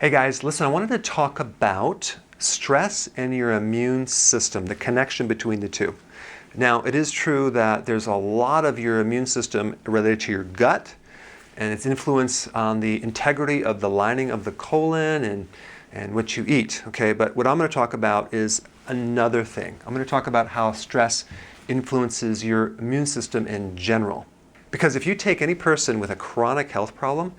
Hey guys, listen, I wanted to talk about stress and your immune system, the connection between the two. Now, it is true that there's a lot of your immune system related to your gut and its influence on the integrity of the lining of the colon and what you eat, okay? But what I'm going to talk about is another thing. I'm going to talk about how stress influences your immune system in general. Because if you take any person with a chronic health problem,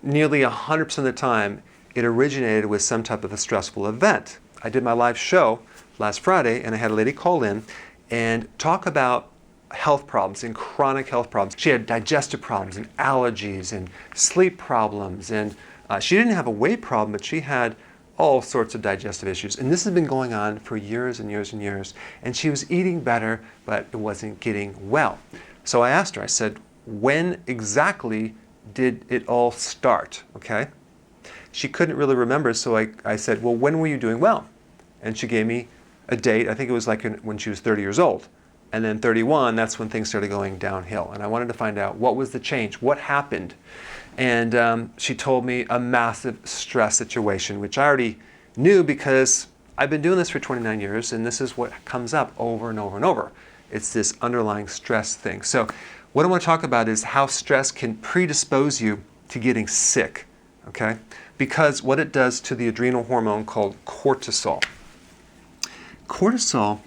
nearly 100% of the time, it originated with some type of a stressful event. I did my live show last Friday, and I had a lady call in and talk about health problems and chronic health problems. She had digestive problems and allergies and sleep problems, and she didn't have a weight problem, but she had all sorts of digestive issues. And this has been going on for years and years and years. And she was eating better, but it wasn't getting well. So I asked her, I said, when exactly did it all start, okay? She couldn't really remember, so I said, well, when were you doing well? And she gave me a date. I think it was like when she was 30 years old. And then 31, that's when things started going downhill. And I wanted to find out what was the change, what happened. And she told me a massive stress situation, which I already knew because I've been doing this for 29 years, and this is what comes up over and over and over. It's this underlying stress thing. So what I want to talk about is how stress can predispose you to getting sick, okay? Because what it does to the adrenal hormone called cortisol. Cortisol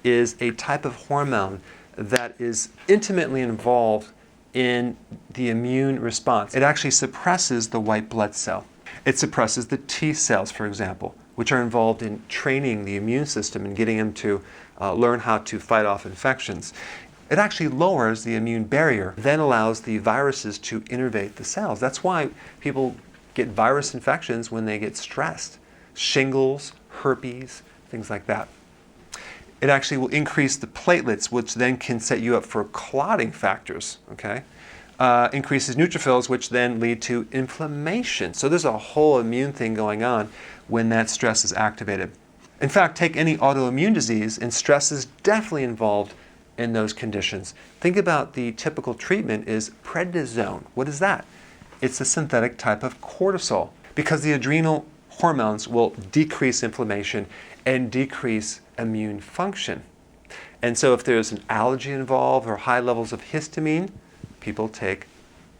is a type of hormone that is intimately involved in the immune response. It actually suppresses the white blood cell. It suppresses the T cells, for example, which are involved in training the immune system and getting them to learn how to fight off infections. It actually lowers the immune barrier, then allows the viruses to innervate the cells. That's why people get virus infections when they get stressed. Shingles, herpes, things like that. It actually will increase the platelets, which then can set you up for clotting factors, okay? Increases neutrophils, which then lead to inflammation. So there's a whole immune thing going on when that stress is activated. In fact, take any autoimmune disease, and stress is definitely involved in those conditions. Think about the typical treatment is prednisone. What is that? It's a synthetic type of cortisol because the adrenal hormones will decrease inflammation and decrease immune function. And so if there's an allergy involved or high levels of histamine, people take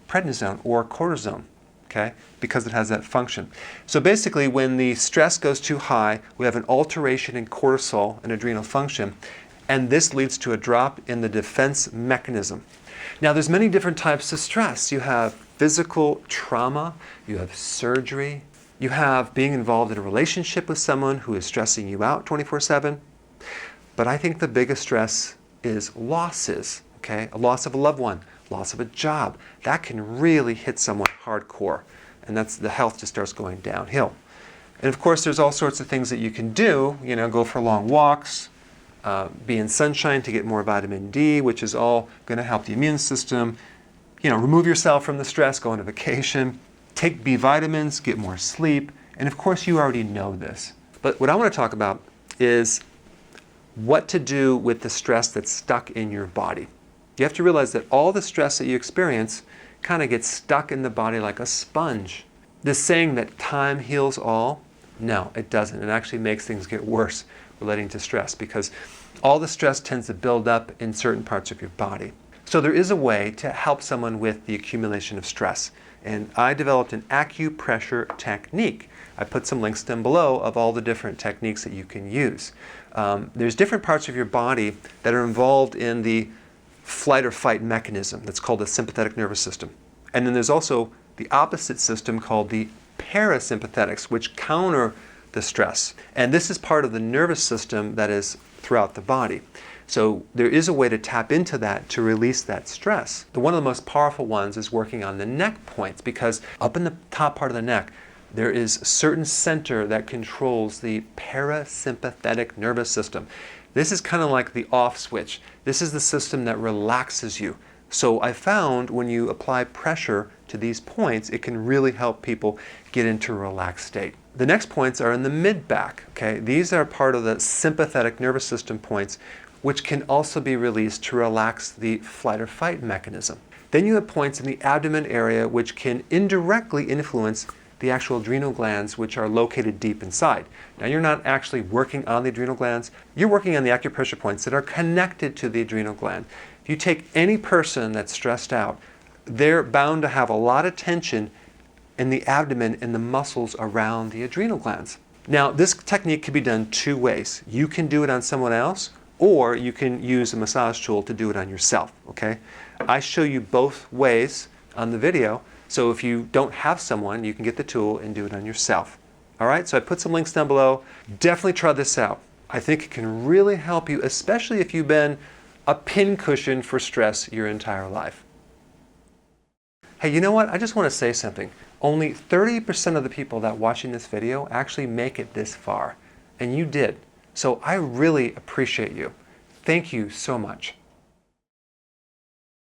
prednisone or cortisone, okay, because it has that function. So basically when the stress goes too high, we have an alteration in cortisol and adrenal function, and this leads to a drop in the defense mechanism. Now there's many different types of stress. You have physical trauma, you have surgery, you have being involved in a relationship with someone who is stressing you out 24/7. But I think the biggest stress is losses, okay? A loss of a loved one, loss of a job. That can really hit someone hardcore, and that's the health just starts going downhill. And of course there's all sorts of things that you can do, go for long walks, be in sunshine to get more vitamin D, which is all going to help the immune system. Remove yourself from the stress, go on a vacation, take B vitamins, get more sleep, and of course you already know this. But what I want to talk about is what to do with the stress that's stuck in your body. You have to realize that all the stress that you experience kind of gets stuck in the body like a sponge. This saying that time heals all, no, it doesn't. It actually makes things get worse relating to stress because all the stress tends to build up in certain parts of your body. So there is a way to help someone with the accumulation of stress. And I developed an acupressure technique. I put some links down below of all the different techniques that you can use. There's different parts of your body that are involved in the flight or fight mechanism that's called the sympathetic nervous system. And then there's also the opposite system called the parasympathetics, which counter the stress. And this is part of the nervous system that is throughout the body. So there is a way to tap into that to release that stress. One of the most powerful ones is working on the neck points because up in the top part of the neck, there is a certain center that controls the parasympathetic nervous system. This is kind of like the off switch. This is the system that relaxes you. So I found when you apply pressure to these points, it can really help people get into a relaxed state. The next points are in the mid-back, okay? These are part of the sympathetic nervous system points, which can also be released to relax the flight or fight mechanism. Then you have points in the abdomen area, which can indirectly influence the actual adrenal glands, which are located deep inside. Now, you're not actually working on the adrenal glands. You're working on the acupressure points that are connected to the adrenal gland. If you take any person that's stressed out, they're bound to have a lot of tension in the abdomen and the muscles around the adrenal glands. Now, this technique can be done two ways. You can do it on someone else, or you can use a massage tool to do it on yourself, okay? I show you both ways on the video, so if you don't have someone, you can get the tool and do it on yourself. All right, so I put some links down below. Definitely try this out. I think it can really help you, especially if you've been a pincushion for stress your entire life. Hey, you know what? I just want to say something. Only 30% of the people that are watching this video actually make it this far, and you did. So I really appreciate you. Thank you so much.